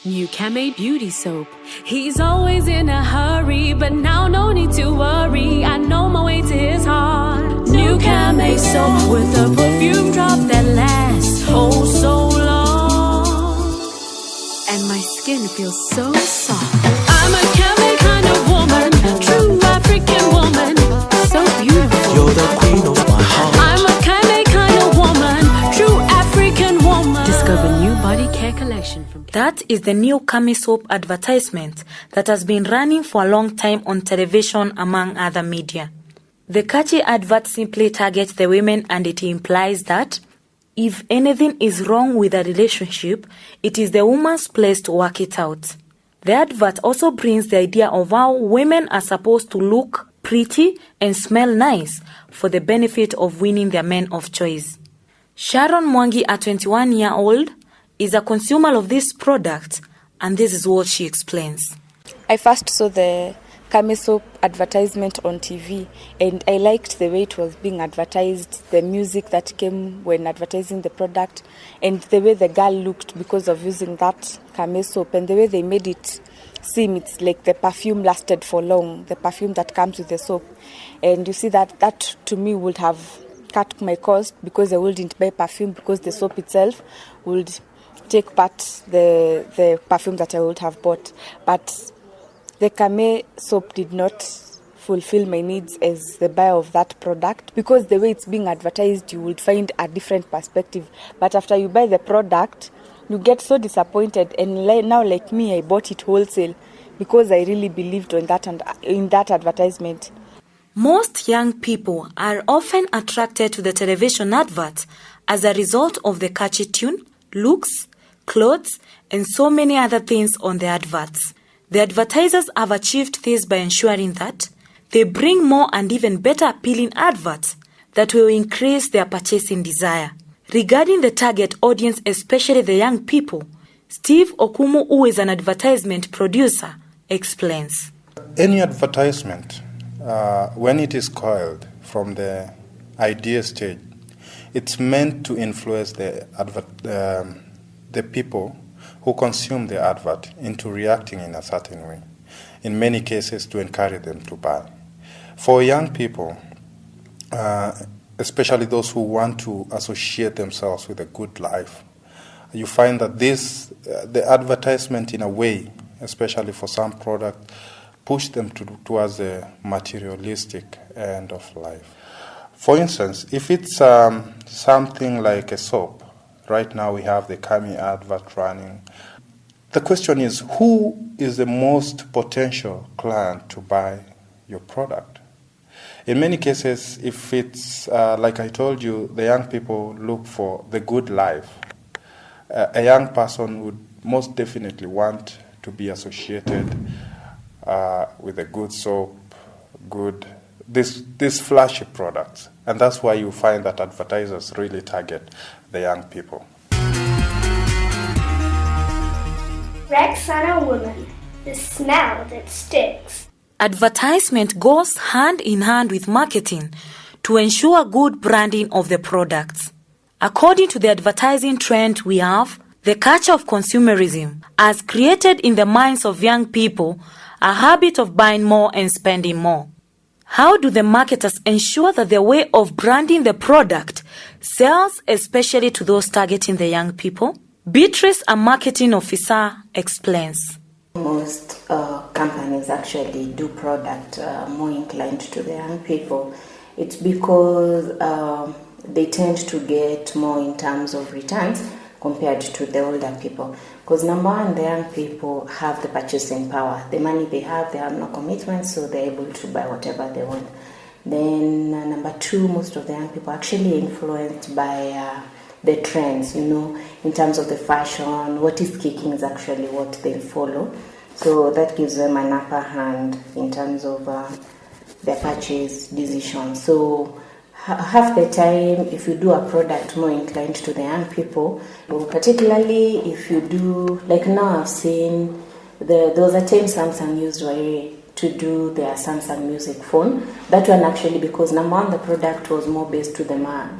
Mukami Beauty Soap. He's always in a hurry, but now no need to worry. I know my way to his heart. Mukami Soap with a perfume drop that lasts oh so long. And my skin feels so soft. I'm a Kami kind of woman, true African woman, so beautiful. You're the queen of my heart. I'm a Kami kind of woman, true African woman. Discover new body care collection from That is the new Mukami soap advertisement that has been running for a long time on television among other media. The catchy advert simply targets the women, and it implies that if anything is wrong with a relationship, it is the woman's place to work it out. The advert also brings the idea of how women are supposed to look pretty and smell nice for the benefit of winning their men of choice. Sharon Mwangi, a 21-year-old, is a consumer of this product, and this is what she explains. I first saw the Mukami soap advertisement on TV, and I liked the way it was being advertised, the music that came when advertising the product, and the way the girl looked because of using that Mukami soap, and the way they made it seem it's like the perfume lasted for long, the perfume that comes with the soap. And you see that to me would have cut my cost, because I wouldn't buy perfume, because the soap itself would take part the perfume that I would have bought. But the Mukami soap did not fulfill my needs as the buyer of that product, because the way it's being advertised, you would find a different perspective. But after you buy the product, you get so disappointed. And now, like me, I bought it wholesale because I really believed in that advertisement. Most young people are often attracted to the television advert as a result of the catchy tune, looks, clothes, and so many other things on the adverts. The advertisers have achieved this by ensuring that they bring more and even better appealing adverts that will increase their purchasing desire. Regarding the target audience, especially the young people, Steve Okumu, who is an advertisement producer, explains. Any advertisement, when it is coiled from the idea stage, it's meant to influence the people who consume the advert into reacting in a certain way, in many cases to encourage them to buy. For young people, especially those who want to associate themselves with a good life, you find that the advertisement in a way, especially for some product, push them towards the materialistic end of life. For instance, if it's something like a soap, right now we have the Mukami advert running. The question is, who is the most potential client to buy your product? In many cases, if it's, like I told you, the young people look for the good life. A young person would most definitely want to be associated with a good soap, these flashy products. And that's why you find that advertisers really target the young people. Rexona Woman, the smell that sticks. Advertisement goes hand in hand with marketing to ensure good branding of the products. According to the advertising trend we have, the culture of consumerism has created in the minds of young people a habit of buying more and spending more. How do the marketers ensure that their way of branding the product sells, especially to those targeting the young people? Beatrice, a marketing officer, explains. Most companies actually do product more inclined to the young people. It's because they tend to get more in terms of returns compared to the older people. Because number one, the young people have the purchasing power. The money they have no commitment, so they're able to buy whatever they want. Then number two, most of the young people are actually influenced by the trends, in terms of the fashion. What is kicking is actually what they follow. So that gives them an upper hand in terms of their purchase decision. So half the time, if you do a product more inclined to the young people, particularly if you do, like now I've seen, there was a time Samsung used to do their Samsung Music phone. That one actually, because number one, the product was more based to the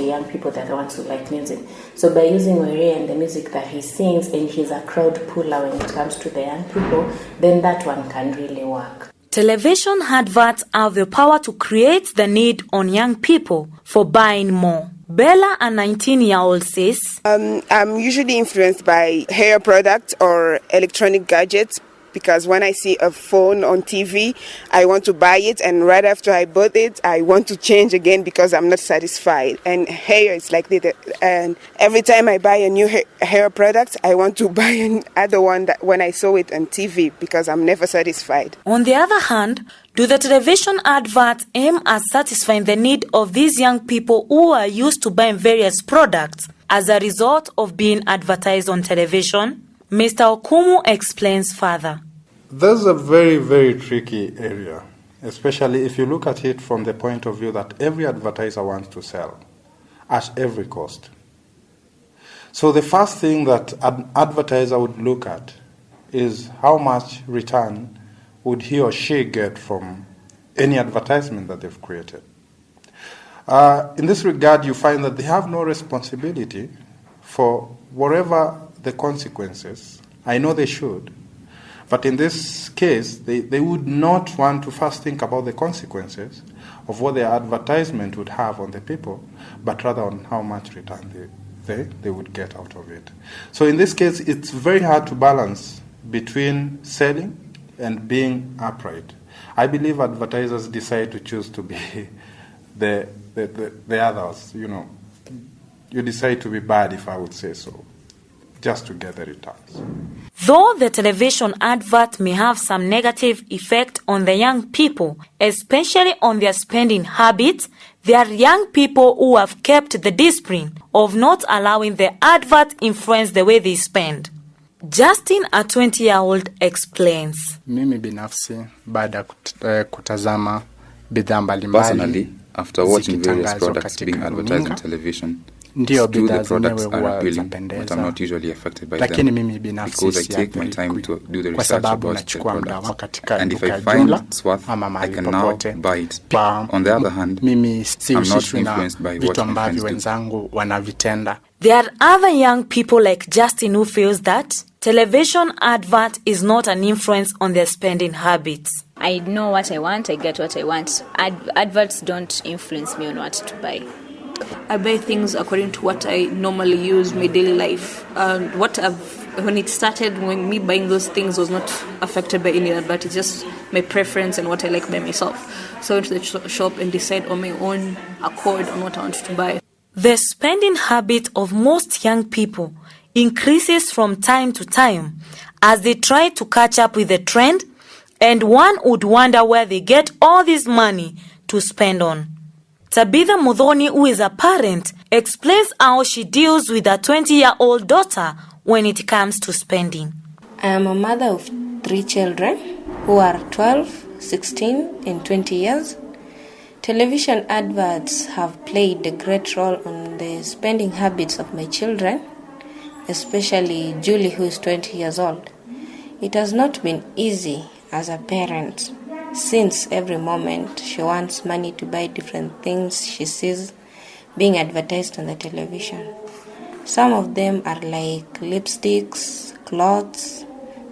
young people that want to like music. So by using Were and the music that he sings, and he's a crowd puller when it comes to the young people, then that one can really work. Television adverts have the power to create the need on young people for buying more. Bella, a 19-year-old, says, I'm usually influenced by hair products or electronic gadgets, because when I see a phone on TV, I want to buy it, and right after I bought it, I want to change again because I'm not satisfied. And hair is like that. And every time I buy a new hair product, I want to buy another one that when I saw it on TV because I'm never satisfied. On the other hand, do the television adverts aim at satisfying the need of these young people who are used to buying various products as a result of being advertised on television? Mr. Okumu explains further. There's a very, very tricky area, especially if you look at it from the point of view that every advertiser wants to sell at every cost. So the first thing that an advertiser would look at is how much return would he or she get from any advertisement that they've created. In this regard, you find that they have no responsibility for whatever the consequences. I know they should, but in this case, they would not want to first think about the consequences of what their advertisement would have on the people, but rather on how much return they would get out of it. So in this case, it's very hard to balance between selling and being upright. I believe advertisers decide to choose to be the others, You decide to be bad, if I would say so, just to get the returns. Though the television advert may have some negative effect on the young people, especially on their spending habits, there are young people who have kept the discipline of not allowing the advert influence the way they spend. Justin, a 20-year-old, explains. Mimi binafsi baada kutazama bidhaa mbalimbali. Personally, after watching various products being advertised on television, ndio the products are appealing, but I'm not usually affected by them because I take my time to do the research about the products. And if I find it's worth, I can now buy it. On the other hand, I'm not influenced by what my friends do. There are other young people like Justin who feels that television advert is not an influence on their spending habits. I know what I want, I get what I want. Adverts don't influence me on what to buy. I buy things according to what I normally use in my daily life. When it started, when me buying those things was not affected by any advert, it's just my preference and what I like by myself. So I went to the shop and decide on my own accord on what I want to buy. The spending habit of most young people increases from time to time as they try to catch up with the trend, and one would wonder where they get all this money to spend on. Tabitha Mudhoni, who is a parent, explains how she deals with her 20-year-old daughter when it comes to spending. I am a mother of 3 children who are 12, 16, and 20 years. Television adverts have played a great role on the spending habits of my children, especially Julie, who is 20 years old. It has not been easy as a parent, since every moment she wants money to buy different things she sees being advertised on the television. Some of them are like lipsticks, clothes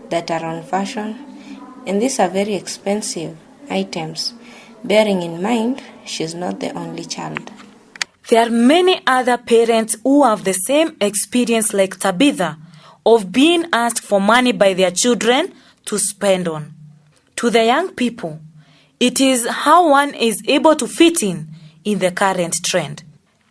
that are on fashion, and these are very expensive items, bearing in mind she's not the only child. There are many other parents who have the same experience like Tabitha of being asked for money by their children to spend on. To the young people, it is how one is able to fit in the current trend.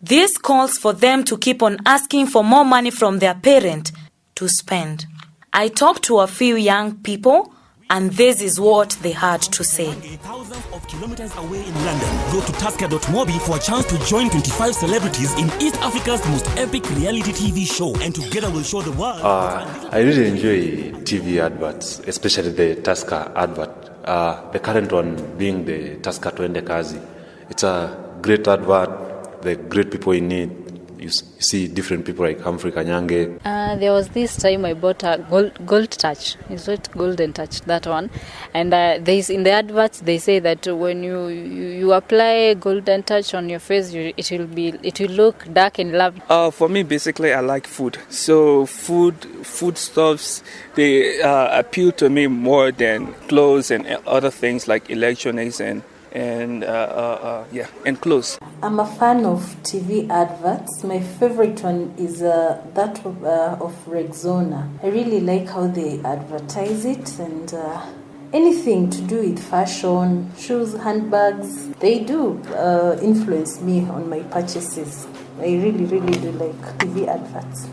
This calls for them to keep on asking for more money from their parent to spend. I talked to a few young people, and this is what they had to say. Thousands of kilometers away in London, go to Tusker.mobi for a chance to join 25 celebrities in East Africa's most epic reality TV show, and together we'll show the world. I really enjoy TV adverts, especially the Tusker advert. The current one being the Tusker Twende Kazi. It's a great advert, the great people in it, you see different people like Humphrey Kanyange. There was this time I bought a gold touch. Is it golden touch, that one? And in the adverts they say that when you apply golden touch on your face, it will look dark and lovely. For me, basically, I like food. So foodstuffs, they appeal to me more than clothes and other things like electronics and clothes. I'm a fan of TV adverts. My favorite one is that of Rexona. I really like how they advertise it, and anything to do with fashion, shoes, handbags, they do influence me on my purchases. I really do like TV adverts.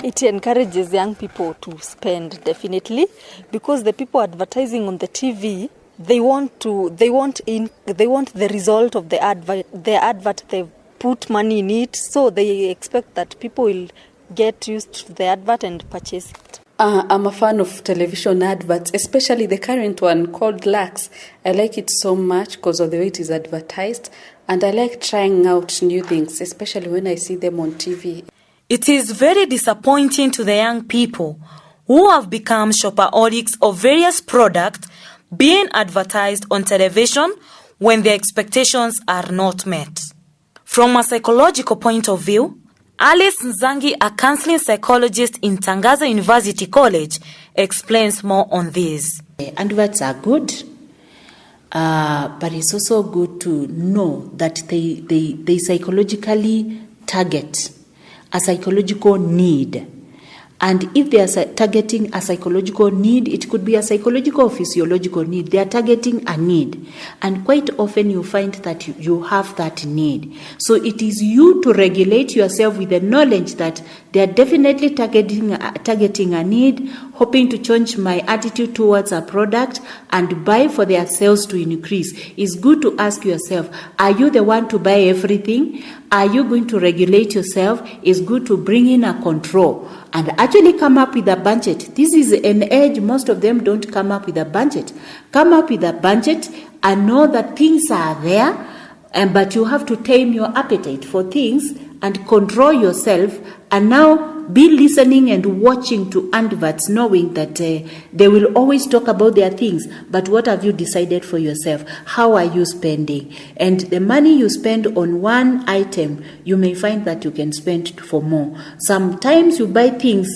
It encourages young people to spend, definitely, because the people advertising on the TV, they want the result of the advert. They've put money in it, so they expect that people will get used to the advert and purchase it. I'm a fan of television adverts, especially the current one called Lux. I like it so much because of the way it is advertised, and I like trying out new things, especially when I see them on TV. It is very disappointing to the young people who have become shopaholics of various products being advertised on television when their expectations are not met. From a psychological point of view, Alice Nzangi, a counseling psychologist in Tangaza University College, explains more on this. Adverts are good, but it's also good to know that they psychologically target a psychological need. And if they are targeting a psychological need, it could be a psychological or physiological need. They are targeting a need. And quite often you find that you have that need. So it is you to regulate yourself with the knowledge that they are definitely targeting a need, hoping to change my attitude towards a product and buy for their sales to increase. It's good to ask yourself, are you the one to buy everything? Are you going to regulate yourself? It's good to bring in a control and actually come up with a budget. This is an age most of them don't come up with a budget. Come up with a budget and know that things are there, but you have to tame your appetite for things and control yourself, and now be listening and watching to adverts, knowing that they will always talk about their things, but what have you decided for yourself? How are you spending? And the money you spend on one item, you may find that you can spend for more. Sometimes you buy things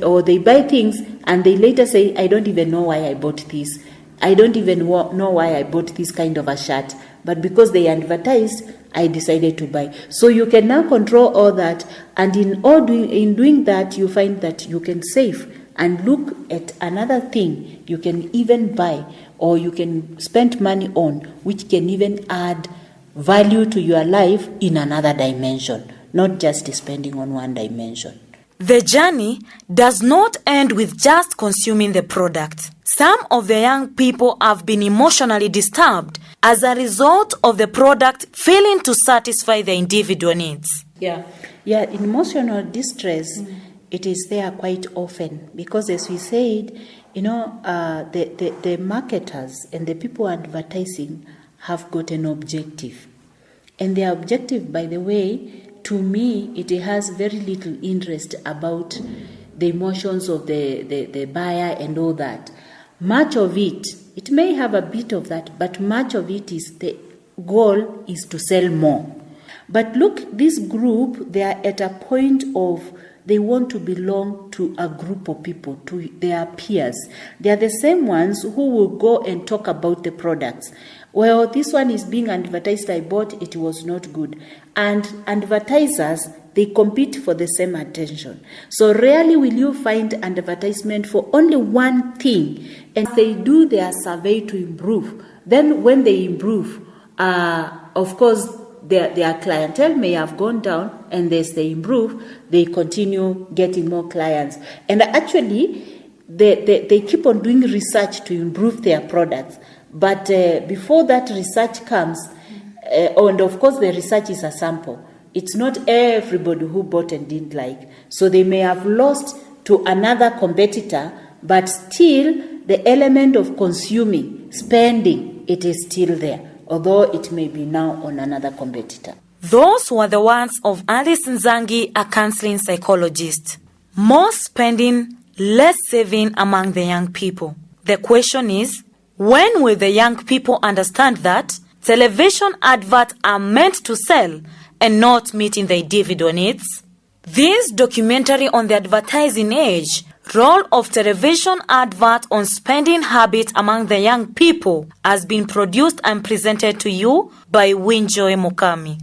or they buy things and they later say, I don't even know why I bought this. I don't even know why I bought this kind of a shirt. But because they advertised, I decided to buy. So you can now control all that, and in doing that, you find that you can save and look at another thing you can even buy or you can spend money on, which can even add value to your life in another dimension, not just spending on one dimension. The journey does not end with just consuming the product. Some of the young people have been emotionally disturbed as a result of the product failing to satisfy their individual needs. Yeah, emotional distress, it is there quite often because, as we said, the marketers and the people advertising have got an objective. And their objective, by the way, to me, it has very little interest about the emotions of the buyer and all that. Much of it may have a bit of that, but much of it is the goal is to sell more. But look, this group, they are at a point of they want to belong to a group of people, to their peers. They are the same ones who will go and talk about the products. Well, this one is being advertised, I bought, it was not good. And advertisers, they compete for the same attention. So rarely will you find an advertisement for only one thing. And they do their survey to improve. Then when they improve, of course, their clientele may have gone down, and as they improve, they continue getting more clients. And actually, they keep on doing research to improve their products. But before that research comes, and of course the research is a sample, it's not everybody who bought and didn't like. So they may have lost to another competitor, but still the element of consuming, spending, it is still there, although it may be now on another competitor. Those were the words of Alice Nzangi, a counseling psychologist. More spending, less saving among the young people. The question is, when will the young people understand that television adverts are meant to sell and not meeting their individual needs? This documentary on the advertising age, role of television advert on spending habits among the young people, has been produced and presented to you by Winjoy Mukami.